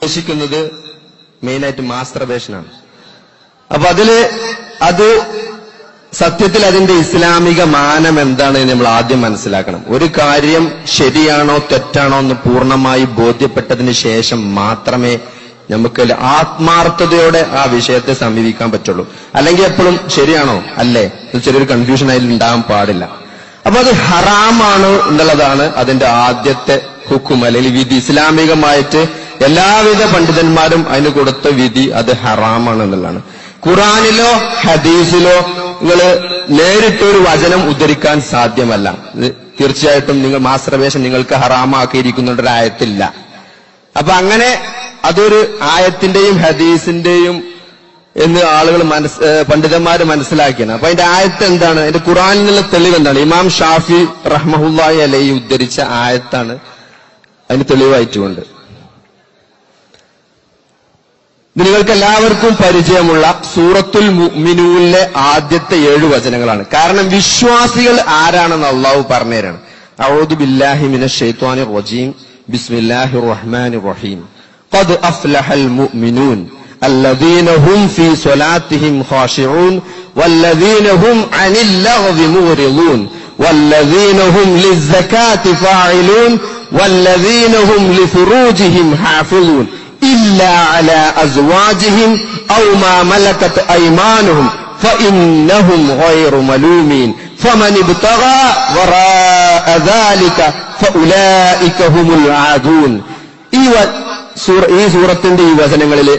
ഉദ്ദേശിക്കുന്നത് മെയിനായിട്ട് മാസ്റ്റർബേഷനാണ്. അപ്പൊ അത് സത്യത്തിൽ അതിന്റെ ഇസ്ലാമിക മാനം എന്താണ് എന്ന് നമ്മൾ ആദ്യം മനസ്സിലാക്കണം. ഒരു കാര്യം ശരിയാണോ തെറ്റാണോ എന്ന് പൂർണ്ണമായി ബോധ്യപ്പെട്ടതിന് ശേഷം മാത്രമേ നമുക്ക് ആത്മാർത്ഥതയോടെ ആ വിഷയത്തെ സമീപിക്കാൻ പറ്റുള്ളൂ. അല്ലെങ്കിൽ എപ്പോഴും ശരിയാണോ അല്ലേ ചെറിയൊരു കൺഫ്യൂഷൻ അതിൽ ഉണ്ടാകാൻ പാടില്ല. അപ്പൊ അത് ഹറാമാണ് എന്നുള്ളതാണ് അതിന്റെ ആദ്യത്തെ ഹുക്കും അല്ലെങ്കിൽ വിധി. ഇസ്ലാമികമായിട്ട് എല്ലാവിധ പണ്ഡിതന്മാരും അതിന് കൊടുത്ത വിധി അത് ഹറാമാണ് എന്നുള്ളതാണ്. ഖുറാനിലോ ഹദീസിലോ നിങ്ങൾ നേരിട്ടൊരു വചനം ഉദ്ധരിക്കാൻ സാധ്യമല്ല. തീർച്ചയായിട്ടും നിങ്ങൾ മാസ്റ്റർബേഷൻ നിങ്ങൾക്ക് ഹറാമാക്കിയിരിക്കുന്നുണ്ടൊരു ആയത്തില്ല. അപ്പൊ അങ്ങനെ അതൊരു ആയത്തിന്റെയും ഹദീസിന്റെയും എന്ന് ആളുകൾ പണ്ഡിതന്മാര് മനസ്സിലാക്കിയാണ്. അപ്പൊ അതിന്റെ ആയത്ത് എന്താണ്, അതിന്റെ ഖുറാനിൽ നിന്നുള്ള തെളിവ് എന്താണ്? ഇമാം ഷാഫി റഹ്മഹുല്ലാഹി അലൈഹി ഉദ്ധരിച്ച ആയത്താണ് അതിന് തെളിവായിട്ടുകൊണ്ട്. ഇത് നിങ്ങൾക്ക് എല്ലാവർക്കും പരിചയമുള്ള സൂറത്തുൽ മുഅ്മിനൂനിലെ ആദ്യത്തെ 7 വചനങ്ങളാണ്. കാരണം വിശ്വാസികൾ ആരാണെന്ന് അള്ളാഹു പറഞ്ഞുതരാണ്. അഊദു ബില്ലാഹി മിനശ് ശൈത്വാനിർ റജീം ബിസ്മില്ലാഹിർ റഹ്മാനിർ റഹീം ഖദ് അഫ്ലഹൽ മുഅ്മിനൂൻ الذين هم في صلاتهم خاشعون والذين هم عن اللغو معرضون والذين هم للزكاة فاعلون والذين هم لفروجهم حافظون إلا على أزواجهم أو ما ملكت أيمانهم فإنهم غير ملومين فمن ابتغى وراء ذلك فأولئك هم العادون. ഈ സൂറത്തിന്റെ ഈ വചനങ്ങളില്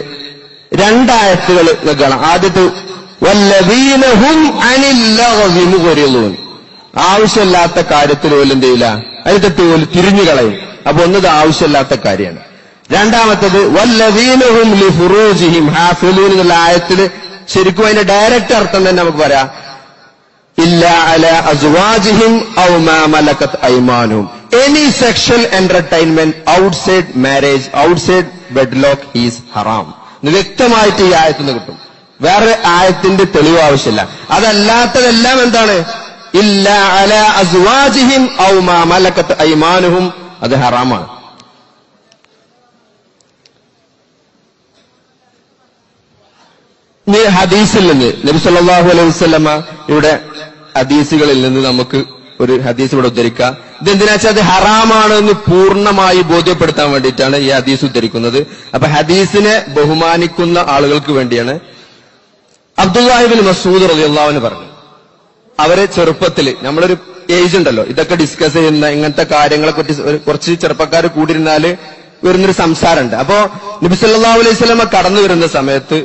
2 ആയത്തുകൾ കാണാം. ആദ്യത്തെ വല്ലദീന ഹും അനിൽ ലഗ്വി മുഅ്രിദൂൻ, ആവശ്യമില്ലാത്ത കാര്യത്തിൽ പോലും എന്ത് ചെയ്യില്ല, അതിന്റെ പോലും തിരിഞ്ഞു കളയും. അപ്പൊ ഒന്നത് ആവശ്യമില്ലാത്ത കാര്യമാണ്. രണ്ടാമത്തത് വല്ലദീന ഹും ലിഫുറൂജിഹിം ഹാഫിളൂൻ എന്നുള്ള ആയത്തിൽ ശരിക്കും അതിന്റെ ഡയറക്റ്റ് അർത്ഥം തന്നെ നമുക്ക് പറയാം, ഇല്ലാ അലാ അസ്വാജിഹിം ഔ മാ മലകത് ഐമാനുഹും. Any sexual entertainment outside marriage, outside wedlock is ഹറാം. വ്യക്തമായിട്ട് ഈ ആയത്തുനിന്ന് കിട്ടും. വേറെ ആയത്തിന്റെ തെളിവ് ആവശ്യമില്ല. അതല്ലാത്തതെല്ലാം എന്താണ്? ഇല്ലാ അലാ അസ്വാജിഹിം ഔ മാ മലകത് ഐമാനുഹും, അത് ഹറാമാണ്. ഇനി ഹദീസിൽ നിന്ന് നബി സല്ലല്ലാഹു അലൈഹി വസല്ലമ ഇവിടെ ഹദീസുകളിൽ നിന്ന് നമുക്ക് ഒരു ഹദീസ് ഇവിടെ ഉദ്ധരിക്കാം. ഇതെന്തിനാ വെച്ചാൽ അത് ഹറാമാണ് എന്ന് പൂർണ്ണമായി ബോധ്യപ്പെടുത്താൻ വേണ്ടിയിട്ടാണ് ഈ ഹദീസ് ഉദ്ധരിക്കുന്നത്. അപ്പൊ ഹദീസിനെ ബഹുമാനിക്കുന്ന ആളുകൾക്ക് വേണ്ടിയാണ്. അബ്ദുല്ലാഹി ഇബ്നു മസ്ഊദ് റളിയല്ലാഹു അൻഹു പറഞ്ഞു, അവരെ ചെറുപ്പത്തിൽ നമ്മളൊരു ഏജ് ഉണ്ടല്ലോ, ഇതൊക്കെ ഡിസ്കസ് ചെയ്യുന്ന ഇങ്ങനത്തെ കാര്യങ്ങളെ കുറിച്ച് കുറച്ച് ചെറുപ്പക്കാർ കൂടിയിരുന്നാല് വരുന്നൊരു സംസാരമുണ്ട്. അപ്പോ നബി സല്ലല്ലാഹു അലൈഹി വസല്ലമ കടന്നു വരുന്ന സമയത്ത്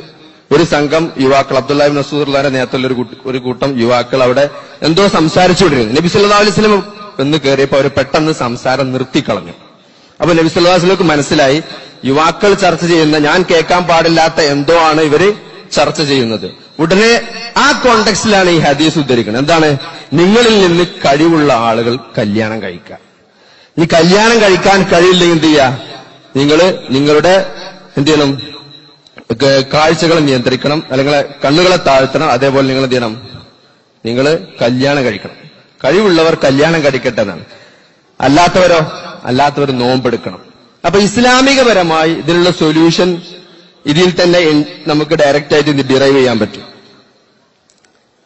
ഒരു സംഘം യുവാക്കൾ, അബ്ദുല്ലാഹി ഇബ്നു മസ്ഊദ് റളിയല്ലാഹു അൻഹു നേതൃത്വത്തിലുള്ള ഒരു കൂട്ടം യുവാക്കൾ അവിടെ എന്തോ സംസാരിച്ചുകൊണ്ടിരുന്നു. നബി സല്ലല്ലാഹു അലൈഹി വസല്ലം എന്ന് കയറിയപ്പോ അവർ പെട്ടെന്ന് സംസാരം നിർത്തിക്കളഞ്ഞു. അപ്പൊ നബി സല്ലല്ലാഹു അലൈഹി വസല്ലമക്ക് മനസ്സിലായി യുവാക്കൾ ചർച്ച ചെയ്യുന്ന, ഞാൻ കേൾക്കാൻ പാടില്ലാത്ത എന്തോ ആണ് ഇവര് ചർച്ച ചെയ്യുന്നത്. ഉടനെ ആ കോണ്ടെക്സ്റ്റിലാണ് ഈ ഹദീസ് ഉദ്ധരിക്കുന്നത്. എന്താണ്? നിങ്ങളിൽ നിന്ന് കഴിവുള്ള ആളുകൾ കല്യാണം കഴിക്കുക. ഈ കല്യാണം കഴിക്കാൻ കഴിയില്ലെങ്കിൽ എന്ത് ചെയ്യുക? നിങ്ങളുടെ എന്ത് ചെയ്യണം? കാഴ്ചകളെ നിയന്ത്രിക്കണം, അല്ലെങ്കിൽ കണ്ണുകളെ താഴ്ത്തണം. അതേപോലെ നിങ്ങൾ എന്ത് ചെയ്യണം? നിങ്ങൾ കല്യാണം കഴിക്കണം. കഴിവുള്ളവർ കല്യാണം കഴിക്കട്ടെ എന്നാണ്. അല്ലാത്തവർ നോമ്പെടുക്കണം. അപ്പൊ ഇസ്ലാമികപരമായി ഇതിനുള്ള സൊല്യൂഷൻ ഇതിൽ തന്നെ നമുക്ക് ഡയറക്റ്റ് ആയിട്ട് ഇത് ഡിറൈവ് ചെയ്യാൻ പറ്റും.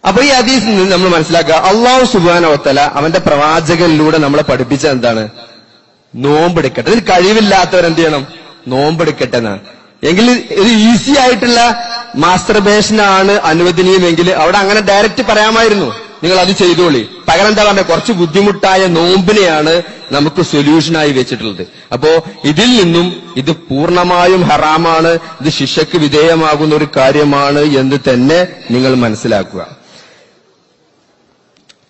അപ്പൊ ഈ ഹദീസിൽ നിന്ന് നമ്മൾ മനസ്സിലാക്കുക, അല്ലാഹു സുബ്ഹാനഹു വ തആല അവന്റെ പ്രവാചകനിലൂടെ നമ്മളെ പഠിപ്പിച്ച എന്താണ്? നോമ്പെടുക്കട്ടെ. ഇതിൽ കഴിവില്ലാത്തവരെന്ത് ചെയ്യണം? നോമ്പെടുക്കട്ടെ എന്നാണ്. എങ്കിൽ ഇത് ഈസി ആയിട്ടുള്ള മാസ്റ്റർബേഷനാണ് അനുവദനീയമെങ്കിൽ അവിടെ അങ്ങനെ ഡയറക്റ്റ് പറയാമായിരുന്നു, നിങ്ങൾ അത് ചെയ്തോളി. പകരം എന്താ പറഞ്ഞത്? കുറച്ച് ബുദ്ധിമുട്ടായ നോമ്പിനെയാണ് നമുക്ക് സൊല്യൂഷനായി വെച്ചിട്ടുള്ളത്. അപ്പോ ഇതിൽ നിന്നും ഇത് പൂർണ്ണമായും ഹറാമാണ്, ഇത് ശിക്ഷയ്ക്ക് വിധേയമാകുന്ന ഒരു കാര്യമാണ് എന്ന് തന്നെ നിങ്ങൾ മനസ്സിലാക്കുക.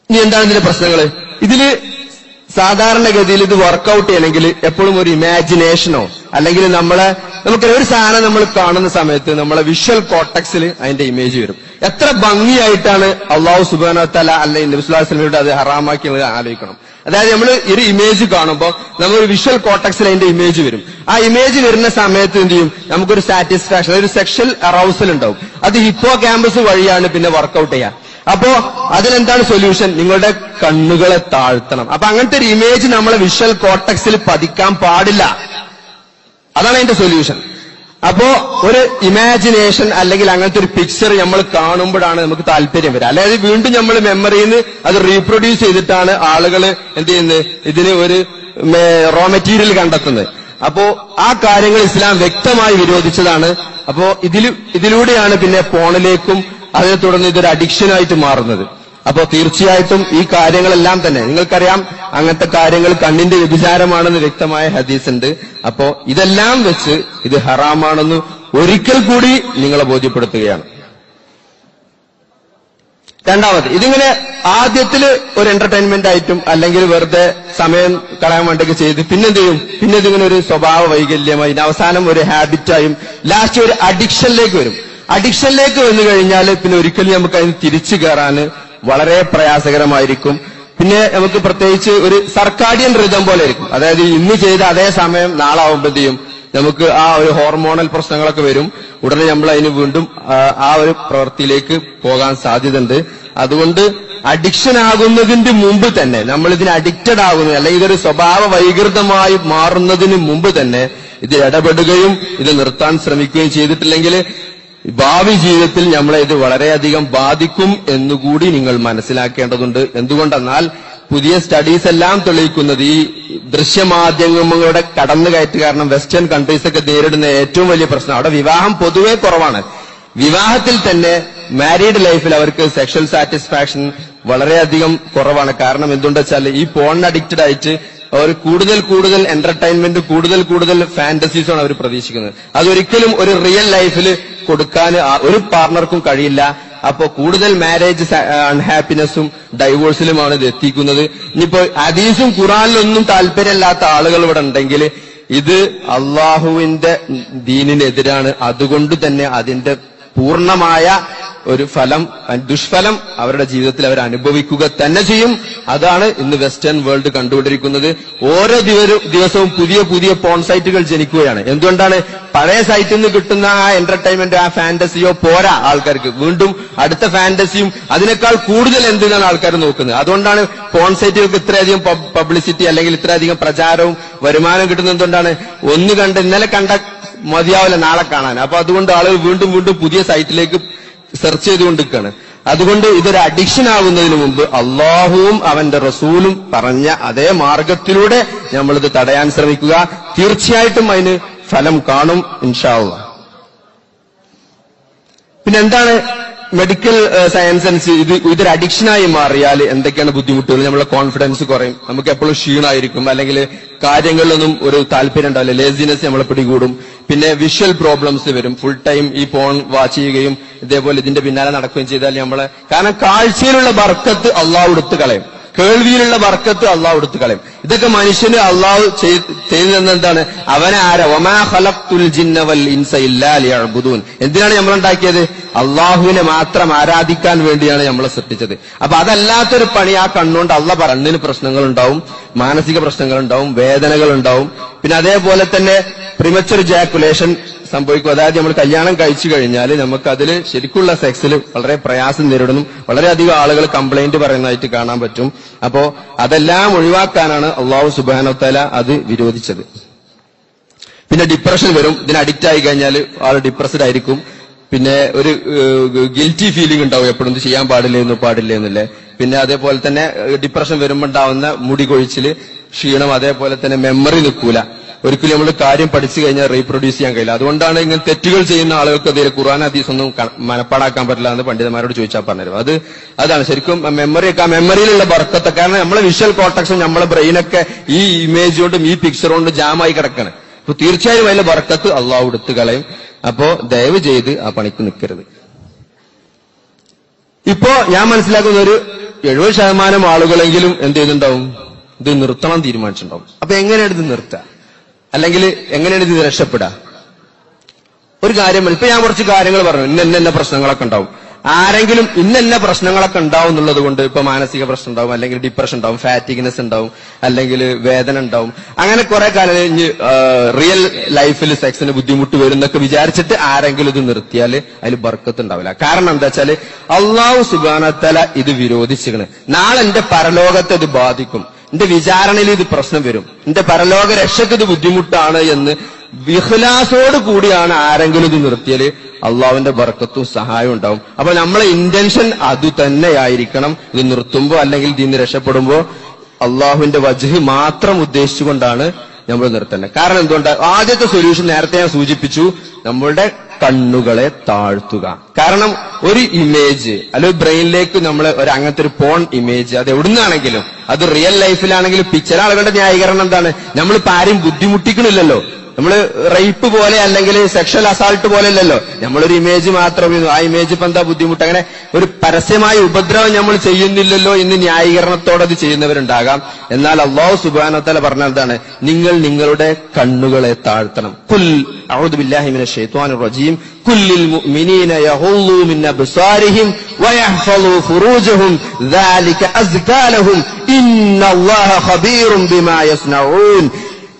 ഇനി എന്താണ് ഇതിന്റെ പ്രശ്നങ്ങൾ? ഇതില് സാധാരണഗതിയിൽ ഇത് വർക്കൗട്ട് ചെയ്യണമെങ്കിൽ എപ്പോഴും ഒരു ഇമാജിനേഷനോ അല്ലെങ്കിൽ നമുക്ക് ഒരു സാധനം നമ്മൾ കാണുന്ന സമയത്ത് നമ്മളെ വിഷ്വൽ കോർട്ടക്സിൽ അതിന്റെ ഇമേജ് വരും. എത്ര ഭംഗിയായിട്ടാണ് അല്ലാഹു സുബ്ഹാനഹു വ തആല അല്ലെങ്കിൽ നബി സല്ലല്ലാഹു അലൈഹി വസല്ലം അത് ഹറാമാക്കിയത് ആലോചിക്കണം. അതായത് നമ്മൾ ഒരു ഇമേജ് കാണുമ്പോൾ നമ്മൾ വിഷ്വൽ കോർട്ടക്സിൽ അതിന്റെ ഇമേജ് വരും. ആ ഇമേജ് വരുന്ന സമയത്ത് എന്ത് ചെയ്യും? നമുക്കൊരു സാറ്റിസ്ഫാക്ഷൻ, ഒരു സെക്ഷൽ അറൗസൽ ഉണ്ടാവും. അത് ഹിപ്പോ ക്യാമ്പസ് വഴിയാണ് പിന്നെ വർക്കൗട്ട് ചെയ്യുക. അപ്പോ അതിനെന്താണ് സൊല്യൂഷൻ? നിങ്ങളുടെ കണ്ണുകളെ താഴ്ത്തണം. അപ്പൊ അങ്ങനത്തെ ഒരു ഇമേജ് നമ്മളെ വിഷ്വൽ കോർട്ടക്സിൽ പതിക്കാൻ പാടില്ല. അതാണ് അതിന്റെ സൊല്യൂഷൻ. അപ്പോ ഒരു ഇമാജിനേഷൻ അല്ലെങ്കിൽ അങ്ങനത്തെ ഒരു പിക്ചർ നമ്മൾ കാണുമ്പോഴാണ് നമുക്ക് താല്പര്യം വരിക. അല്ലാതെ വീണ്ടും നമ്മൾ മെമ്മറിയിൽ നിന്ന് അത് റീപ്രൊഡ്യൂസ് ചെയ്തിട്ടാണ് ആളുകൾ എന്ത് ചെയ്യുന്നത്, ഇതിന് ഒരു റോ മെറ്റീരിയൽ കണ്ടെത്തുന്നത്. അപ്പോ ആ കാര്യങ്ങൾ ഇസ്ലാം വ്യക്തമായി വിരോധിച്ചതാണ്. അപ്പോ ഇതിലൂടെയാണ് പിന്നെ പോണിലേക്കും അതിനെ തുടർന്ന് ഇതൊരു അഡിക്ഷനായിട്ട് മാറുന്നത്. അപ്പോ തീർച്ചയായിട്ടും ഈ കാര്യങ്ങളെല്ലാം തന്നെ നിങ്ങൾക്കറിയാം, അങ്ങനത്തെ കാര്യങ്ങൾ കണ്ണിന്റെ വ്യഭിചാരമാണെന്ന് വ്യക്തമായ ഹദീസ് ഉണ്ട്. അപ്പോ ഇതെല്ലാം വെച്ച് ഇത് ഹറാമാണെന്ന് ഒരിക്കൽ കൂടി നിങ്ങളെ ബോധ്യപ്പെടുത്തുകയാണ്. രണ്ടാമത്, ഇതിങ്ങനെ ആദ്യത്തില് ഒരു എന്റർടൈൻമെന്റ് ആയിട്ടും അല്ലെങ്കിൽ വെറുതെ സമയം കളയാൻ വേണ്ടിയൊക്കെ ചെയ്ത് പിന്നെന്ത് ചെയ്യും, പിന്നെ ഇതിങ്ങനെ ഒരു സ്വഭാവ വൈകല്യമായി അവസാനം ഒരു ഹാബിറ്റായും ലാസ്റ്റ് ഒരു അഡിക്ഷനിലേക്ക് വരും. അഡിക്ഷനിലേക്ക് വന്നു കഴിഞ്ഞാൽ പിന്നെ ഒരിക്കലും നമുക്ക് അതിന് തിരിച്ചു കയറാൻ വളരെ പ്രയാസകരമായിരിക്കും. പിന്നെ നമുക്ക് പ്രത്യേകിച്ച് ഒരു സർക്കാഡിയൻ റിതം പോലെ ആയിരിക്കും. അതായത് ഇന്ന് ചെയ്ത അതേ സമയം നാളെ ആവുമ്പോഴത്തേക്കും നമുക്ക് ആ ഒരു ഹോർമോണൽ പ്രശ്നങ്ങളൊക്കെ വരും. ഉടനെ നമ്മൾ അതിന് വീണ്ടും ആ ഒരു പ്രവൃത്തിയിലേക്ക് പോകാൻ സാധ്യതയുണ്ട്. അതുകൊണ്ട് അഡിക്ഷൻ ആകുന്നതിന് മുമ്പ് തന്നെ, നമ്മൾ ഇതിന് അഡിക്റ്റഡ് ആകുന്നത് അല്ലെങ്കിൽ ഇതൊരു സ്വഭാവ വൈകൃതമായി മാറുന്നതിന് മുമ്പ് തന്നെ ഇത് ഇടപെടുകയും ഇത് നിർത്താൻ ശ്രമിക്കുകയും ചെയ്തിട്ടില്ലെങ്കിൽ ഭാവി ജീവിതത്തിൽ നമ്മളെ ഇത് വളരെയധികം ബാധിക്കും എന്നുകൂടി നിങ്ങൾ മനസ്സിലാക്കേണ്ടതുണ്ട്. എന്തുകൊണ്ടെന്നാൽ പുതിയ സ്റ്റഡീസ് എല്ലാം തെളിയിക്കുന്നത് ഈ ദൃശ്യമാധ്യമങ്ങളുടെ കടന്നുകയറ്റ് കാരണം വെസ്റ്റേൺ കൺട്രീസൊക്കെ നേരിടുന്ന ഏറ്റവും വലിയ പ്രശ്നം, അവിടെ വിവാഹം പൊതുവെ കുറവാണ്. വിവാഹത്തിൽ തന്നെ മാരീഡ് ലൈഫിൽ അവർക്ക് സെക്ഷൽ സാറ്റിസ്ഫാക്ഷൻ വളരെയധികം കുറവാണ്. കാരണം എന്തുകൊണ്ടെന്ന് വെച്ചാൽ ഈ പോൺ അഡിക്റ്റഡ് ആയിട്ട് അവർ കൂടുതൽ എന്റർടൈൻമെന്റ്, കൂടുതൽ ഫാന്റസീസാണ് അവർ പ്രതീക്ഷിക്കുന്നത്. അതൊരിക്കലും ഒരു റിയൽ ലൈഫിൽ കൊടുക്കാൻ ഒരു പാർട്ണർക്കും കഴിയില്ല. അപ്പോ കൂടുതൽ മാരേജ് അൺഹാപ്പിനെസ്സും ഡൈവോഴ്സിലുമാണ് ഇത് എത്തിക്കുന്നത്. ഇനിയിപ്പോ ഹദീസും ഖുറാനിലൊന്നും താല്പര്യമില്ലാത്ത ആളുകൾ ഇവിടെ ഉണ്ടെങ്കിൽ ഇത് അള്ളാഹുവിന്റെ ദീനിനെതിരാണ്. അതുകൊണ്ട് തന്നെ അതിന്റെ പൂർണ്ണമായ ഒരു ഫലം, ദുഷ്ഫലം അവരുടെ ജീവിതത്തിൽ അവർ അനുഭവിക്കുക തന്നെ ചെയ്യും. അതാണ് ഇന്ന് വെസ്റ്റേൺ വേൾഡ് കണ്ടുകൊണ്ടിരിക്കുന്നത്. ഓരോ ദിവസവും പുതിയ പോൺ സൈറ്റുകൾ ജനിക്കുകയാണ്. എന്തുകൊണ്ടാണ്? പഴയ സൈറ്റിൽ നിന്ന് കിട്ടുന്ന ആ എന്റർടൈൻമെന്റ്, ആ ഫാന്റസിയോ പോരാ ആൾക്കാർക്ക്. വീണ്ടും അടുത്ത ഫാന്റസിയും അതിനേക്കാൾ കൂടുതൽ എന്തിനാണ് ആൾക്കാർ നോക്കുന്നത്. അതുകൊണ്ടാണ് പോൺ സൈറ്റുകൾക്ക് ഇത്രയധികം പബ്ലിസിറ്റി അല്ലെങ്കിൽ ഇത്രയധികം പ്രചാരവും വരുമാനം കിട്ടുന്നത്. എന്തുകൊണ്ടാണ്? ഒന്ന് കണ്ട് ഇന്നലെ കണ്ട മതിയാവില്ല നാളെ കാണാൻ. അപ്പൊ അതുകൊണ്ട് ആളുകൾ വീണ്ടും പുതിയ സൈറ്റിലേക്ക് സെർച്ച് ചെയ്തുകൊണ്ടിരിക്കുകയാണ്. അതുകൊണ്ട് ഇതൊരു അഡിക്ഷൻ ആകുന്നതിന് മുമ്പ് അള്ളാഹുവും അവന്റെ റസൂലും പറഞ്ഞ അതേ മാർഗത്തിലൂടെ നമ്മളിത് തടയാൻ ശ്രമിക്കുക. തീർച്ചയായിട്ടും അതിന് ഫലം കാണും ഇൻഷാ അല്ലാഹ്. പിന്നെ എന്താണ് മെഡിക്കൽ സയൻസ് അനുസരിച്ച് ഇതൊരു അഡിക്ഷനായി മാറിയാൽ എന്തൊക്കെയാണ് ബുദ്ധിമുട്ടുകൾ? നമ്മളെ കോൺഫിഡൻസ് കുറയും, നമുക്ക് എപ്പോഴും ക്ഷീണമായിരിക്കും, അല്ലെങ്കിൽ കാര്യങ്ങളിലൊന്നും ഒരു താല്പര്യം ഉണ്ടാവില്ല, ലേസിനെസ് നമ്മളെ പിടികൂടും. പിന്നെ വിഷ്വൽ പ്രോബ്ലംസ് വരും. ഫുൾ ടൈം ഈ ഫോൺ വാച്ച് ചെയ്യുകയും ഇതേപോലെ ഇതിന്റെ പിന്നാലെ നടക്കുകയും ചെയ്താൽ നമ്മളെ, കാരണം കാഴ്ചയിലുള്ള ബർക്കത്ത് അള്ളാഹു എടുത്തു കളയും, കേൾവിയിലുള്ള ബർക്കത്ത് അള്ളാഹു എടുത്തു കളയും. ഇതൊക്കെ മനുഷ്യന് അള്ളാഹു ചെയ്തു തന്നെന്താണ്? അവനെ ആരാ? വമാ ഖലഖ്തുൽ ജിന്ന വൽ ഇൻസ ഇല്ലാ ലിയഅ്ബുദൂൻ. എന്തിനാണ് നമ്മൾ ഉണ്ടാക്കിയത്? അള്ളാഹുവിനെ മാത്രം ആരാധിക്കാൻ വേണ്ടിയാണ് നമ്മളെ സൃഷ്ടിച്ചത്. അപ്പൊ അതല്ലാത്തൊരു പണി ആ കണ്ണുകൊണ്ട് കണ്ണിന് പ്രശ്നങ്ങൾ ഉണ്ടാവും, മാനസിക പ്രശ്നങ്ങൾ ഉണ്ടാവും, വേദനകൾ ഉണ്ടാവും. പിന്നെ അതേപോലെ തന്നെ പ്രിമച്ചുർ ജാക്കുലേഷൻ സംഭവിക്കും. അതായത് നമ്മൾ കല്യാണം കഴിച്ചു കഴിഞ്ഞാൽ നമുക്ക് അതിൽ ശരിക്കുള്ള സെക്സിൽ വളരെ പ്രയാസം നേരിടുന്നു. വളരെയധികം ആളുകൾ കംപ്ലൈന്റ് പറയുന്നതായിട്ട് കാണാൻ പറ്റും. അപ്പോ അതെല്ലാം ഒഴിവാക്കാനാണ് അള്ളാഹു സുബ്ഹാനഹു വ തആല അത് വിരോധിച്ചത്. പിന്നെ ഡിപ്രഷൻ വരും. ഇതിന് അഡിക്റ്റ് ആയി കഴിഞ്ഞാൽ ആൾ ഡിപ്രസ്ഡ് ആയിരിക്കും. പിന്നെ ഒരു ഗിൽറ്റി ഫീലിംഗ് ഉണ്ടാവും, എപ്പോഴും ഇത് ചെയ്യാൻ പാടില്ല എന്നല്ലേ. പിന്നെ അതേപോലെ തന്നെ ഡിപ്രഷൻ വരുമ്പോൾ ഉണ്ടാവുന്ന മുടി കൊഴിച്ചില്, ക്ഷീണം, അതേപോലെ തന്നെ മെമ്മറി നിൽക്കൂല. ഒരിക്കലും നമ്മൾ കാര്യം പഠിച്ചു കഴിഞ്ഞാൽ റീപ്രൊഡ്യൂസ് ചെയ്യാൻ കഴിയില്ല. അതുകൊണ്ടാണ് ഇങ്ങനെ തെറ്റുകൾ ചെയ്യുന്ന ആളുകൾക്ക് അതിൽ ഖുർആൻ ഹദീസ് ഒന്നും മനപ്പാടാക്കാൻ പറ്റില്ല എന്ന് പണ്ഡിതന്മാരോട് ചോദിച്ചാൽ പറഞ്ഞുതരും. അതാണ് ശരിക്കും മെമ്മറിയൊക്കെ, ആ മെമ്മറിയിലുള്ള ബർക്കത്ത്. കാരണം നമ്മളെ വിഷ്വൽ കോർട്ടക്സും നമ്മളെ ബ്രെയിനൊക്കെ ഈ ഇമേജ് കൊണ്ടും ഈ പിക്ചർ കൊണ്ടും ജാമായി കിടക്കാണ്. അപ്പൊ തീർച്ചയായും അതിലെ ബർക്കത്ത് അള്ളാഹു എടുത്തു കളയും. അപ്പോ ദയവ് ചെയ്ത് ആ പണിക്ക് നിൽക്കരുത്. ഇപ്പോ ഞാൻ മനസ്സിലാക്കുന്ന ഒരു 70% ആളുകളെങ്കിലും എന്ത് ചെയ്യുന്നുണ്ടാവും? ഇത് നിർത്തണം തീരുമാനിച്ചിട്ടുണ്ടാവും. അപ്പൊ എങ്ങനെയാണ് ഇത് നിർത്തുക? അല്ലെങ്കിൽ എങ്ങനെയാണ് ഇത് രക്ഷപ്പെടുക? ഒരു കാര്യം, ഇപ്പൊ ഞാൻ കുറച്ച് കാര്യങ്ങൾ പറഞ്ഞു, ഇന്ന പ്രശ്നങ്ങളൊക്കെ ഉണ്ടാവും. ആരെങ്കിലും ഇന്ന പ്രശ്നങ്ങളൊക്കെ ഉണ്ടാവും എന്നുള്ളത് കൊണ്ട് ഇപ്പൊ മാനസിക പ്രശ്നം ഉണ്ടാവും, അല്ലെങ്കിൽ ഡിപ്രഷൻ ഉണ്ടാവും, ഫാറ്റിഗ്നെസ് ഉണ്ടാവും, അല്ലെങ്കിൽ വേദന ഉണ്ടാവും. അങ്ങനെ കുറെ കാലം കഴിഞ്ഞ് റിയൽ ലൈഫിൽ സെക്സിന് ബുദ്ധിമുട്ട് വരും എന്നൊക്കെ വിചാരിച്ചിട്ട് ആരെങ്കിലും ഇത് നിർത്തിയാൽ അതിൽ ബർക്കത്ത് ഉണ്ടാവില്ല. കാരണം എന്താ വെച്ചാല് അള്ളാഹു സുബ്ഹാനഹു വ തആല ഇത് വിരോധിച്ചിരിക്കണ്. നാളെ എന്റെ പരലോകത്തെ ഇത് ബാധിക്കും, എന്റെ വിചാരണയിൽ ഇത് പ്രശ്നം വരും, എന്റെ പരലോക രക്ഷയ്ക്ക് ഇത് ബുദ്ധിമുട്ടാണ് എന്ന് ഇഖ്ലാസോട് കൂടിയാണ് ആരെങ്കിലും ഇത് നിർത്തിയാൽ അള്ളാഹുവിന്റെ ബർക്കത്തും സഹായവും ഉണ്ടാവും. അപ്പൊ നമ്മളെ ഇന്റൻഷൻ അത് തന്നെയായിരിക്കണം. ഇത് നിർത്തുമ്പോ അല്ലെങ്കിൽ ഇതിന്ന് രക്ഷപ്പെടുമ്പോ അള്ളാഹുവിന്റെ വജ്ഹ് മാത്രം ഉദ്ദേശിച്ചുകൊണ്ടാണ് നമ്മൾ നിർത്തേണ്ടത്. കാരണം എന്തുകൊണ്ട്? ആദ്യത്തെ സൊല്യൂഷൻ നേരത്തെ ഞാൻ സൂചിപ്പിച്ചു, നമ്മളുടെ കണ്ണുകളെ താഴ്ത്തുക. കാരണം ഒരു ഇമേജ് അല്ലെങ്കിൽ ബ്രെയിനിലേക്ക് നമ്മൾ ഒരു അങ്ങനത്തെ ഒരു പോൺ ഇമേജ് അത് എവിടുന്നാണെങ്കിലും, അത് റിയൽ ലൈഫിലാണെങ്കിലും ചില ആളുകളുടെ ന്യായീകരണം എന്താണ്? നമ്മളിപ്പോ ആരെയും ബുദ്ധിമുട്ടിക്കണില്ലല്ലോ, നമ്മള് റേപ്പ് പോലെ അല്ലെങ്കിൽ സെക്ഷൽ അസാൾട്ട് പോലെ അല്ലല്ലോ, നമ്മളൊരു ഇമേജ് മാത്രം, ആ ഇമേജ് ഇപ്പൊ എന്താ ബുദ്ധിമുട്ട്, അങ്ങനെ ഒരു പരസ്യമായ ഉപദ്രവം നമ്മൾ ചെയ്യുന്നില്ലല്ലോ എന്ന് ന്യായീകരണത്തോടെ അത് ചെയ്യുന്നവരുണ്ടാകാം. എന്നാൽ അല്ലാഹു സുബ്ഹാനഹു വ തആല പറഞ്ഞാൽ എന്താണ്? നിങ്ങൾ നിങ്ങളുടെ കണ്ണുകളെ താഴ്ത്തണം. ഖുൽ അഊദു ബില്ലാഹി മിനശ് ശൈത്വാനിർ റജീം കുല്ലിൽ മുഅ്മിനീന യഹുല്ലൂ മിൻ അബ്സാരിഹിം വയഹ്ഫളൂ ഫുറൂജഹും ദാലിക അസ്കാ ലഹും ഇന്നല്ലാഹ ഖബീറുൻ ബിമാ യസ്നഊൻ.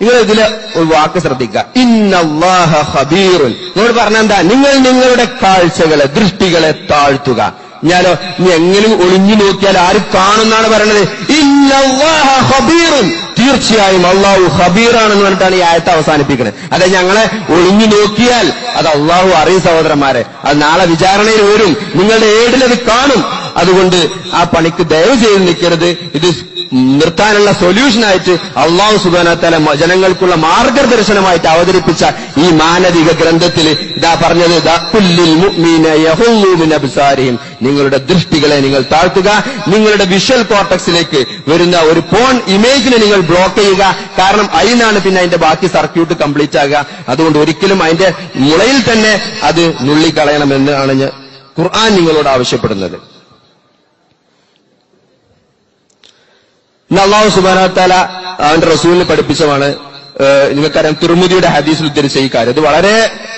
നിങ്ങൾ ഇതിലെ ഒരു വാക്ക് ശ്രദ്ധിക്കുക, ഇന്നല്ലാഹ ഖബീറുൻ. നിങ്ങൾ പറഞ്ഞെന്താ? നിങ്ങൾ നിങ്ങളുടെ കാഴ്ചകളെ, ദൃഷ്ടികളെ താഴ്ത്തുക. ഞാനോ ഇനി എങ്ങനെ ഒളിഞ്ഞു നോക്കിയാൽ ആരും കാണുന്നാണ് പറയണത്? ഇന്നല്ലാഹ ഖബീറുൻ. തീർച്ചയായും അള്ളാഹു ഖബീറാണെന്ന് പറഞ്ഞിട്ടാണ് ഈ ആയത്ത് അവസാനിപ്പിക്കുന്നത്. അതെ, ഞങ്ങളെ ഒളിഞ്ഞു നോക്കിയാൽ അത് അള്ളാഹു അറിയും സഹോദരന്മാരെ. അത് നാളെ വിചാരണയിൽ വരും, നിങ്ങളുടെ ഏടിലത് കാണും. അതുകൊണ്ട് ആ പണിക്ക് ദയവ് ചെയ്ത് നിൽക്കരുത്. ഇത് നിർത്താനുള്ള സൊല്യൂഷനായിട്ട് അള്ളാഹു സുബ്ഹാനഹു വ തആല ജനങ്ങൾക്കുള്ള മാർഗദർശനമായിട്ട് അവതരിപ്പിച്ച ഈ മാനവിക ഗ്രന്ഥത്തിൽ ഇതാ പറഞ്ഞത്, കുല്ലിൽ മുഅ്മിന യഹുല്ലൂ മിൻ അബ്സാരിഹിം. നിങ്ങളുടെ ദൃഷ്ടികളെ നിങ്ങൾ താഴ്ത്തുക. നിങ്ങളുടെ വിഷ്വൽ കോർട്ടക്സിലേക്ക് വരുന്ന ഒരു പോൺ ഇമേജിനെ നിങ്ങൾ ബ്ലോക്ക് ചെയ്യുക. കാരണം അതിനാണ് പിന്നെ അതിന്റെ ബാക്കി സർക്യൂട്ട് കംപ്ലീറ്റ് ആകുക. അതുകൊണ്ട് ഒരിക്കലും അതിന്റെ മുളയിൽ തന്നെ അത് നുള്ളിക്കളയണമെന്നാണ് ഖുർആൻ നിങ്ങളോട് ആവശ്യപ്പെടുന്നത്. അല്ലാഹു സുബ്ഹാനഹു വ തആല അവന്റെ റസൂലിനെ പഠിപ്പിച്ചതാണ്. നിങ്ങൾക്കറിയാം, തിർമിദിയുടെ ഹദീസിൽ ഉദ്ധരിച്ച ഈ കാര്യം, ഇത് വളരെ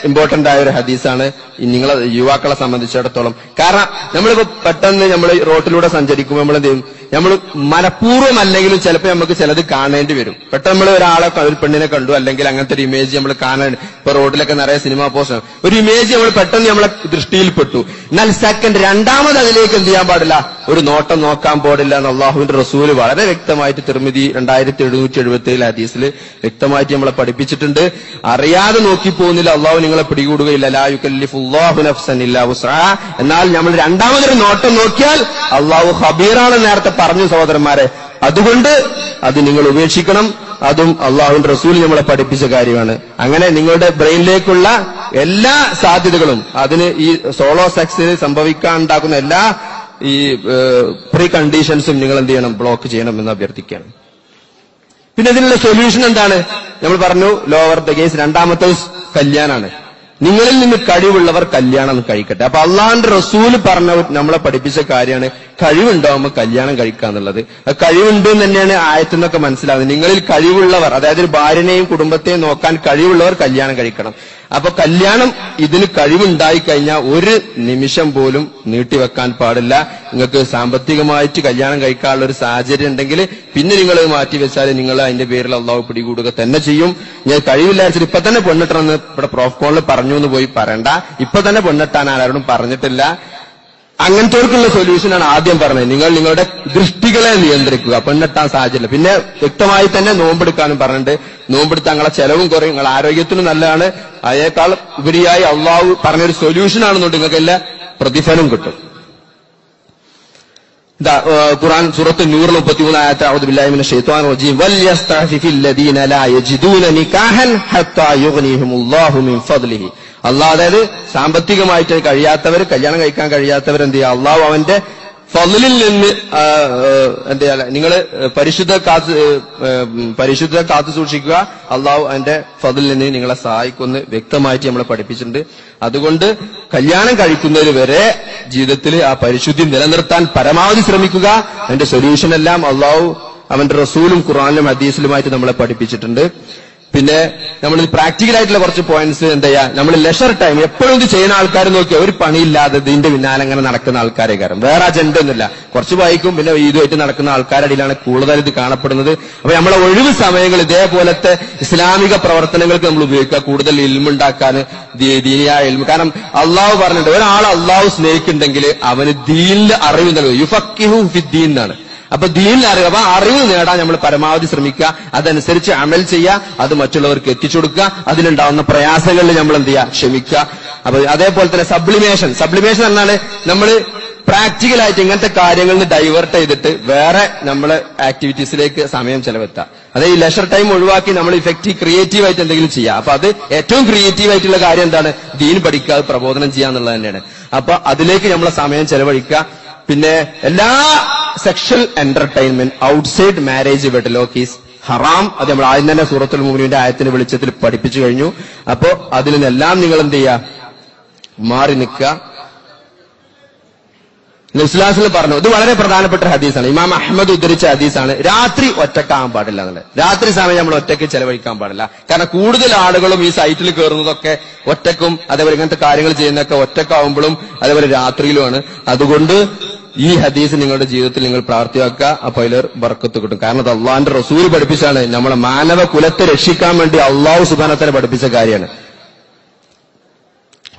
ഇമ്പോർട്ടന്റ് ആയ ഒരു ഹദീസാണ് നിങ്ങളെ യുവാക്കളെ സംബന്ധിച്ചിടത്തോളം. കാരണം നമ്മളിപ്പോ പെട്ടെന്ന് നമ്മൾ റോട്ടിലൂടെ സഞ്ചരിക്കുമ്പോൾ നമ്മൾ എന്ത് ചെയ്യും? നമ്മൾ മനഃപൂർവ്വം അല്ലെങ്കിലും ചിലപ്പോൾ നമുക്ക് ചിലത് കാണേണ്ടി വരും. പെട്ടെന്ന് നമ്മൾ ഒരാളെ, ഒരു പെണ്ണിനെ കണ്ടു, അല്ലെങ്കിൽ അങ്ങനത്തെ ഒരു ഇമേജ് നമ്മൾ കാണാൻ, ഇപ്പൊ റോഡിലൊക്കെ നിറയെ സിനിമാ പോസ്റ്റർ, ഒരു ഇമേജ് നമ്മൾ പെട്ടെന്ന് നമ്മളെ ദൃഷ്ടിയിൽപ്പെട്ടു. എന്നാൽ സെക്കൻഡ് രണ്ടാമത് അതിലേക്ക് എന്ത് ചെയ്യാൻ പാടില്ല? ഒരു നോട്ടം നോക്കാൻ പാടില്ല എന്ന് അള്ളാഹുവിന്റെ റസൂല് വളരെ വ്യക്തമായിട്ട് തിർമിദി 2777 ഹദീസിൽ വ്യക്തമായിട്ട് നമ്മളെ പഠിപ്പിച്ചിട്ടുണ്ട്. അറിയാതെ നോക്കി പോകുന്നില്ല, അള്ളാഹു നിങ്ങളെ പിടികൂടുകയില്ല. ലാ യുകല്ലിഫുല്ലാഹു നഫ്സൻ ഇല്ലാ വുസ്അഹാ. എന്നാൽ നമ്മൾ രണ്ടാമതൊരു നോട്ടം നോക്കിയാൽ അള്ളാഹു ഖബീറാണെന്ന് നേരത്തെ പറഞ്ഞു സഹോദരന്മാരെ. അതുകൊണ്ട് അത് നിങ്ങൾ ഉപേക്ഷിക്കണം. അതും അള്ളാഹുവിന്റെ റസൂൽ നമ്മളെ പഠിപ്പിച്ച കാര്യമാണ്. അങ്ങനെ നിങ്ങളുടെ ബ്രെയിനിലേക്കുള്ള എല്ലാ സാധ്യതകളും, അതിന് ഈ സോളോ സെക്സിന് സംഭവിക്കാനുണ്ടാകുന്ന എല്ലാ ഈ പ്രീ കണ്ടീഷൻസും നിങ്ങൾ എന്ത് ചെയ്യണം? ബ്ലോക്ക് ചെയ്യണം എന്ന് അഭ്യർത്ഥിക്കുകയാണ്. പിന്നെ ഇതിനുള്ള സൊല്യൂഷൻ എന്താണ്? നമ്മൾ പറഞ്ഞു ലോവർ ദ കേസ്. രണ്ടാമത്തെ കല്യാണാണ്. നിങ്ങളിൽ നിന്ന് കഴിവുള്ളവർ കല്യാണം കഴിക്കട്ടെ. അപ്പൊ അള്ളാഹുവിന്റെ റസൂല് പറഞ്ഞ, നമ്മളെ പഠിപ്പിച്ച കാര്യമാണ് കഴിവുണ്ടാവുമ്പോൾ കല്യാണം കഴിക്കുക എന്നുള്ളത്. കഴിവുണ്ട് എന്ന് തന്നെയാണ് ആയത്തിൽ നിന്നൊക്കെ മനസ്സിലാവുന്നത്. നിങ്ങളിൽ കഴിവുള്ളവർ, അതായത് ഭാര്യനെയും കുടുംബത്തെയും നോക്കാൻ കഴിവുള്ളവർ കല്യാണം കഴിക്കണം. അപ്പൊ കല്യാണം ഇതിന് കഴിവുണ്ടായി കഴിഞ്ഞാൽ ഒരു നിമിഷം പോലും നീട്ടിവെക്കാൻ പാടില്ല. നിങ്ങൾക്ക് സാമ്പത്തികമായിട്ട് കല്യാണം കഴിക്കാനുള്ള ഒരു സാഹചര്യം ഉണ്ടെങ്കിൽ പിന്നെ നിങ്ങൾ മാറ്റിവെച്ചാൽ നിങ്ങൾ അതിന്റെ പേരിൽ അള്ളാഹു പിടികൂടുക തന്നെ ചെയ്യും. ഞാൻ കഴിവില്ലാച്ചിട്ട് ഇപ്പൊ തന്നെ പെണ്ണിട്ടണമെന്ന് ഇവിടെ പ്രോഫ്കോണിൽ പറഞ്ഞു എന്ന് പോയി പറയണ്ട. ഇപ്പൊ തന്നെ പെണ്ണിട്ടാൻ ആരോടും പറഞ്ഞിട്ടില്ല. അങ്ങനത്തെവർക്കുള്ള സൊല്യൂഷനാണ് ആദ്യം പറഞ്ഞത്. നിങ്ങൾ നിങ്ങളുടെ ദൃഷ്ടികളെ നിയന്ത്രിക്കുക, പെണ്ണെട്ടാൻ സാഹചര്യം. പിന്നെ വ്യക്തമായി തന്നെ നോമ്പെടുക്കാനും പറഞ്ഞിട്ട്, നോമ്പെടുത്ത് നിങ്ങളെ ചെലവും കുറയും, നിങ്ങളുടെ ആരോഗ്യത്തിനും നല്ലതാണ്. അതേക്കാൾ ഉപരിയായി അള്ളാഹു പറഞ്ഞൊരു സൊല്യൂഷനാണെന്നുണ്ട് നിങ്ങൾക്ക് എല്ലാ പ്രതിഫലം കിട്ടും. ഖുർആൻ സൂറത്ത് നൂർ 33 ആയത്ത്, അഊദു ബില്ലാഹി മിനശ് ശൈത്വാനിർ റജീം വൽയസ്തഅഫിഫിൽ ലദീന ലാ യജിദൂന നികാഹൻ ഹത്താ യുഗ്നിഹിമുല്ലാഹു മിൻ ഫദ്ലിഹി. അള്ളാഹ്, അതായത് സാമ്പത്തികമായിട്ട് കഴിയാത്തവർ, കല്യാണം കഴിക്കാൻ കഴിയാത്തവർ എന്ത് ചെയ്യുക? അള്ളാഹു അവന്റെ ഫദ്ലിൽ നിന്ന് എന്ത് ചെയ്യാ? നിങ്ങൾ പരിശുദ്ധ കാത്തു സൂക്ഷിക്കുക. അള്ളാഹു അതിന്റെ ഫദ്ലിൽ നിന്ന് നിങ്ങളെ സഹായിക്കുമെന്ന് വ്യക്തമായിട്ട് നമ്മളെ പഠിപ്പിച്ചിട്ടുണ്ട്. അതുകൊണ്ട് കല്യാണം കഴിക്കുന്നവര് വരെ ജീവിതത്തിൽ ആ പരിശുദ്ധി നിലനിർത്താൻ പരമാവധി ശ്രമിക്കുക. അതിന്റെ സൊല്യൂഷൻ എല്ലാം അള്ളാഹു അവന്റെ റസൂലും ഖുർആനിലും ഹദീസിലുമായിട്ട് നമ്മളെ പഠിപ്പിച്ചിട്ടുണ്ട്. പിന്നെ നമ്മൾ പ്രാക്ടിക്കലായിട്ടുള്ള കുറച്ച് പോയിന്റ്സ് എന്താ ചെയ്യാ? നമ്മൾ ലെഷർ ടൈം എപ്പോഴും ഇത് ചെയ്യുന്ന ആൾക്കാർ നോക്കിയാൽ ഒരു പണിയില്ലാതെ ഇതിന്റെ പിന്നാലെ അങ്ങനെ നടക്കുന്ന ആൾക്കാരെ കാരണം വേറെ അജണ്ട ഒന്നുമില്ല. കുറച്ച് വായിക്കും, പിന്നെ ഇതുമായിട്ട് നടക്കുന്ന ആൾക്കാരുടെ ഇടയിലാണ് കൂടുതൽ ഇത് കാണപ്പെടുന്നത്. അപ്പൊ നമ്മളെ ഒഴിവ് സമയങ്ങൾ ഇതേപോലത്തെ ഇസ്ലാമിക പ്രവർത്തനങ്ങൾക്ക് നമ്മൾ ഉപയോഗിക്കുക, കൂടുതൽ ഇൽമുണ്ടാക്കാൻ, ദീനിയായ ഇൽമു. കാരണം അള്ളാഹു പറഞ്ഞിട്ടുണ്ട്, ഒരാൾ അള്ളാഹു സ്നേഹിക്കുന്നുണ്ടെങ്കിൽ അവന് ദീനിലെ അറിവ് നൽകും. യുഫക്കിഹു ഫിദ്ദീൻ എന്നാണ്. അപ്പൊ ദീനിൽ അറിവ്, അപ്പൊ അറിവ് നേടാൻ നമ്മൾ പരമാവധി ശ്രമിക്കുക, അതനുസരിച്ച് അമൽ ചെയ്യുക, അത് മറ്റുള്ളവർക്ക് എത്തിച്ചു കൊടുക്കുക, അതിലുണ്ടാവുന്ന പ്രയാസങ്ങളിൽ നമ്മൾ എന്ത് ചെയ്യുക, ക്ഷമിക്കുക. അപ്പൊ അതേപോലെ തന്നെ സബ്ലിമേഷൻ എന്നാണ് നമ്മൾ പ്രാക്ടിക്കലായിട്ട് ഇങ്ങനത്തെ കാര്യങ്ങളിൽ നിന്ന് ഡൈവേർട്ട് ചെയ്തിട്ട് വേറെ നമ്മളെ ആക്ടിവിറ്റീസിലേക്ക് സമയം ചെലവെത്തുക. അതായത് ഈ ലെഷർ ടൈം ഒഴിവാക്കി നമ്മൾ ക്രിയേറ്റീവ് ആയിട്ട് എന്തെങ്കിലും ചെയ്യുക. അപ്പൊ അത് ഏറ്റവും ക്രിയേറ്റീവ് ആയിട്ടുള്ള കാര്യം എന്താണ്? ദീൻ പഠിക്കുക, അത് പ്രബോധനം ചെയ്യുക എന്നുള്ളത് തന്നെയാണ്. അപ്പൊ അതിലേക്ക് നമ്മളെ സമയം ചെലവഴിക്കുക. പിന്നെ എല്ലാ sexual entertainment outside marriage wedlock is ഹറാം. അത് നമ്മൾ ആദ്യം തന്നെ സൂറത്തുൽ മുഅ്മിനൂന്റെ ആയത്തിന്റെ വെളിച്ചത്തിൽ പഠിപ്പിച്ചു കഴിഞ്ഞു. അപ്പോ അതിൽ നിന്നെല്ലാം നിങ്ങൾ എന്ത് ചെയ്യുക, മാറി നിൽക്കുക. നബിസ്വല്ലല്ലാഹു പറഞ്ഞു, ഇത് വളരെ പ്രധാനപ്പെട്ട ഹദീസാണ്, ഇമാം അഹ്മദ് ഉദ്ധരിച്ച ഹദീസാണ്. രാത്രി ഒറ്റക്കാകാൻ പാടില്ല എന്നുള്ളത്. രാത്രി സമയം നമ്മൾ ഒറ്റയ്ക്ക് ചെലവഴിക്കാൻ പാടില്ല. കാരണം കൂടുതൽ ആളുകളും ഈ സൈറ്റിൽ കയറുന്നതൊക്കെ ഒറ്റക്കും, അതേപോലെ ഇങ്ങനത്തെ കാര്യങ്ങൾ ചെയ്യുന്നതൊക്കെ ഒറ്റക്കാവുമ്പോഴും അതേപോലെ രാത്രിയിലുമാണ്. അതുകൊണ്ട് ഈ ഹദീസ് നിങ്ങളുടെ ജീവിതത്തിൽ നിങ്ങൾ പ്രാർത്ഥിക്കുക. അപ്പൊ അതിൽ ബർക്കത്ത് കിട്ടും. കാരണം അത് അള്ളാഹിന്റെ റസൂൽ പഠിപ്പിച്ചാണ്. നമ്മളെ മാനവ കുലത്തെ രക്ഷിക്കാൻ വേണ്ടി അള്ളാഹു സുബ്ഹാനഹു വ തആല പഠിപ്പിച്ച കാര്യമാണ്.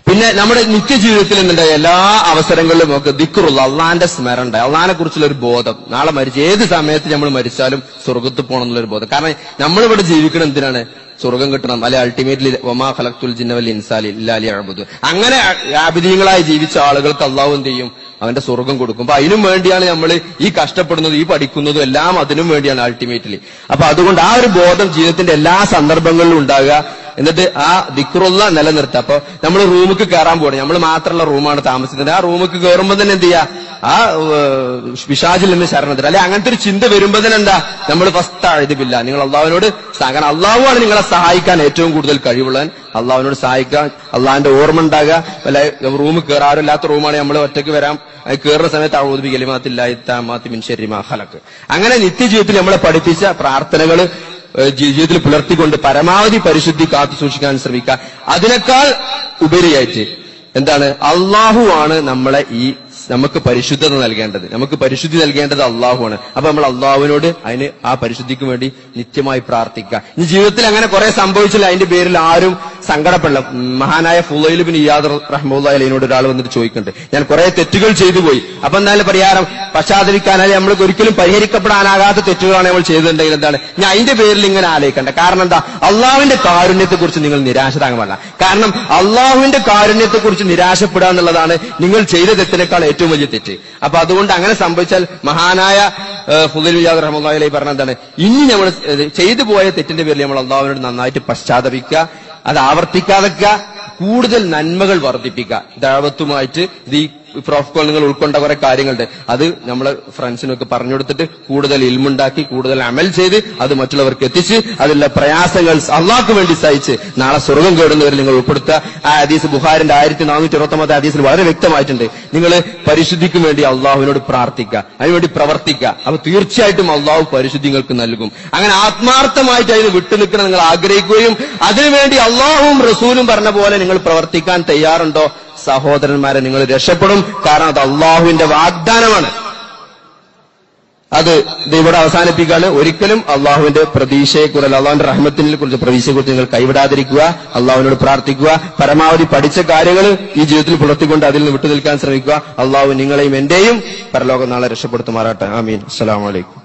പിന്നെ നമ്മുടെ നിത്യജീവിതത്തിൽ നിന്നുണ്ട് എല്ലാ അവസരങ്ങളിലും നമുക്ക് ദിക്റുള്ള അള്ളാന്റെ സ്മരണ, അള്ളാഹിനെ കുറിച്ചുള്ള ഒരു ബോധം. നാളെ മരിച്ച് ഏത് സമയത്ത് നമ്മൾ മരിച്ചാലും സ്വർഗത്ത് പോകണം എന്നുള്ളൊരു ബോധം. കാരണം നമ്മളിവിടെ ജീവിക്കണം എന്തിനാണ്? സ്വർഗം കിട്ടണം. അല്ലെ അൾട്ടിമേറ്റ്ലി വമാ ഖലഖ്തുൽ ജിന്ന വൽ ഇൻസാ ഇല്ലാ ലിയഅ്ബുദൂൻ. അങ്ങനെ ആബിദീങ്ങളായി ജീവിച്ച ആളുകൾക്ക് അള്ളാഹു എന്ത് ചെയ്യും? അവന്റെ സ്വർഗം കൊടുക്കും. അപ്പൊ അതിനും വേണ്ടിയാണ് നമ്മൾ ഈ കഷ്ടപ്പെടുന്നതും ഈ പഠിക്കുന്നതും എല്ലാം അതിനും വേണ്ടിയാണ് അൾട്ടിമേറ്റ്ലി. അപ്പൊ അതുകൊണ്ട് ആ ഒരു ബോധം ജീവിതത്തിന്റെ എല്ലാ സന്ദർഭങ്ങളിലും ഉണ്ടാകുക. എന്നിട്ട് ആ ദിക്റുള്ള നിലനിർത്തുക. അപ്പൊ നമ്മൾ റൂമിക്ക് കയറാൻ പോകണം, നമ്മൾ മാത്രമുള്ള റൂമാണ് താമസിക്കുന്നത്. ആ റൂമിക്ക് കയറുമ്പോൾ തന്നെ എന്ത് ചെയ്യുക? ആ പിശാചിൽ നിന്ന് ശരണത്തിൽ അല്ലെ അങ്ങനത്തെ ഒരു ചിന്ത വരുമ്പോൾ തന്നെ എന്താ, നമ്മൾ ഫസ്റ്റ് എഴുതിപ്പില്ല, നിങ്ങൾ അള്ളാഹുവിനോട് കാരണം അള്ളാഹുവാണ് നിങ്ങളെ സഹായിക്കാൻ ഏറ്റവും കൂടുതൽ കഴിവുള്ളവൻ. അള്ളാഹുവിനോട് സഹായിക്കുക, അള്ളാഹിന്റെ ഓർമ്മ ഉണ്ടാകുക. അല്ല റൂമിൽ കയറാറില്ലാത്ത റൂമാണ് നമ്മൾ ഒറ്റയ്ക്ക് വരാം, കയറുന്ന സമയത്ത് അഊദു ബികലിമാത്തില്ലാഹി തമ്മാത്തി മിൻ ശർരി മാ ഖലഖ്. അങ്ങനെ നിത്യജീവിതത്തിൽ നമ്മളെ പഠിപ്പിച്ച പ്രാർത്ഥനകൾ ജീവിതത്തിൽ പുലർത്തിക്കൊണ്ട് പരമാവധി പരിശുദ്ധി കാത്തു സൂക്ഷിക്കാൻ ശ്രമിക്കുക. അതിനേക്കാൾ ഉപരിയായിട്ട് എന്താണ്, അള്ളാഹുവാണ് നമ്മളെ നമുക്ക് പരിശുദ്ധത നൽകേണ്ടത്. നമുക്ക് പരിശുദ്ധി നൽകേണ്ടത് അള്ളാഹുവാണ്. അപ്പൊ നമ്മൾ അള്ളാഹുവിനോട് അതിന് ആ പരിശുദ്ധിക്ക് വേണ്ടി നിത്യമായി പ്രാർത്ഥിക്കുക. ഇനി ജീവിതത്തിൽ അങ്ങനെ കുറെ സംഭവിച്ചില്ല, അതിന്റെ പേരിൽ ആരും സങ്കടപ്പെടില്ല. മഹാനായ ഫുളൈൽ ബിൻ ഇയാദ് റഹ്മത്തുള്ളാഹി അലൈഹിനോട് ഒരാൾ വന്നിട്ട് ചോദിക്കുന്നുണ്ട്, ഞാൻ കുറെ തെറ്റുകൾ ചെയ്തു പോയി, അപ്പൊ എന്തായാലും പരിഹാരം പശ്ചാത്തപിക്കാനായി നമ്മൾക്ക് ഒരിക്കലും പരിഹരിക്കപ്പെടാനാകാത്ത തെറ്റുകളാണ് നമ്മൾ ചെയ്തിട്ടുണ്ടെങ്കിൽ എന്താണ്, ഞാൻ അതിന്റെ പേരിൽ ഇങ്ങനെ ആലോചിക്കണ്ട. കാരണം എന്താ, അള്ളാഹുവിന്റെ കാരുണ്യത്തെ കുറിച്ച് നിങ്ങൾ നിരാശരാകാൻ പാടില്ല. കാരണം അള്ളാഹുവിന്റെ കാരുണ്യത്തെ കുറിച്ച് നിരാശപ്പെടുക എന്നുള്ളതാണ് നിങ്ങൾ ചെയ്ത തെറ്റിനേക്കാൾ ഏറ്റവും വലിയ തെറ്റ്. അപ്പൊ അതുകൊണ്ട് അങ്ങനെ സംഭവിച്ചാൽ മഹാനായ ഫുളൈൽ ബിൻ ഇയാദ് റഹ്മത്തുള്ളാഹി അലൈഹി പറഞ്ഞ എന്താണ്, ഇനി നമ്മൾ ചെയ്തു പോയ തെറ്റിന്റെ പേരിൽ നമ്മൾ അള്ളാഹുവിനോട് നന്നായിട്ട് പശ്ചാത്തപിക്കുക, അത് ആവർത്തിക്കാതെ കൂടുതൽ നന്മകൾ വർദ്ധിപ്പിക്കുക. ദഅവത്തുമായിട്ട് ഈ പ്രോഫ്കോൾ നിങ്ങൾ ഉൾക്കൊണ്ട കുറെ കാര്യങ്ങളുണ്ട്, അത് നമ്മളെ ഫ്രണ്ട്സിനൊക്കെ പറഞ്ഞു കൊടുത്തിട്ട് കൂടുതൽ ഇൽമുണ്ടാക്കി കൂടുതൽ അമൽ ചെയ്ത് അത് മറ്റുള്ളവർക്ക് എത്തിച്ച് അതിലുള്ള പ്രയാസങ്ങൾ അള്ളാഹ്ക്ക് വേണ്ടി സഹിച്ച് നാളെ സ്വർഗം കേടുന്നവരിൽ നിങ്ങൾ ഉൾപ്പെടുത്തുക. ആ ഹദീസ് ബുഖാരിന്റെ 1429 ഹദീസിൽ വളരെ വ്യക്തമായിട്ടുണ്ട്. നിങ്ങൾ പരിശുദ്ധിക്ക് വേണ്ടി അള്ളാഹുവിനോട് പ്രാർത്ഥിക്കുക, അതിനുവേണ്ടി പ്രവർത്തിക്കുക. അപ്പൊ തീർച്ചയായിട്ടും അള്ളാഹു പരിശുദ്ധി നിങ്ങൾക്ക് നൽകും. അങ്ങനെ ആത്മാർത്ഥമായിട്ട് അതിന് വിട്ടുനിൽക്കണം നിങ്ങൾ ആഗ്രഹിക്കുകയും അതിനുവേണ്ടി അള്ളാഹുവും റസൂലും പറഞ്ഞ പോലെ നിങ്ങൾ പ്രവർത്തിക്കാൻ തയ്യാറുണ്ടോ, സഹോദരന്മാരെ നിങ്ങൾ രക്ഷപ്പെടും. കാരണം അത് അള്ളാഹുവിന്റെ വാഗ്ദാനമാണ്. അത് ഇവിടെ അവസാനിപ്പിക്കുകയാണ്. ഒരിക്കലും അള്ളാഹുവിന്റെ പ്രതീക്ഷയെക്കുറിച്ച്, അള്ളാഹുവിന്റെ റഹ്മത്തിനെ കുറിച്ച് പ്രതീക്ഷയെക്കുറിച്ച് നിങ്ങൾ കൈവിടാതിരിക്കുക, അള്ളാഹുവിനോട് പ്രാർത്ഥിക്കുക, പരമാവധി പഠിച്ച കാര്യങ്ങൾ ഈ ജീവിതത്തിൽ പുലർത്തിക്കൊണ്ട് അതിൽ നിന്ന് വിട്ടുനിൽക്കാൻ ശ്രമിക്കുക. അള്ളാഹു നിങ്ങളെയും എന്റെയും പരലോകം നാളെ രക്ഷപ്പെടുത്തുമാറാട്ടെ. ആമീൻ. അസ്സലാമു അലൈക്കും.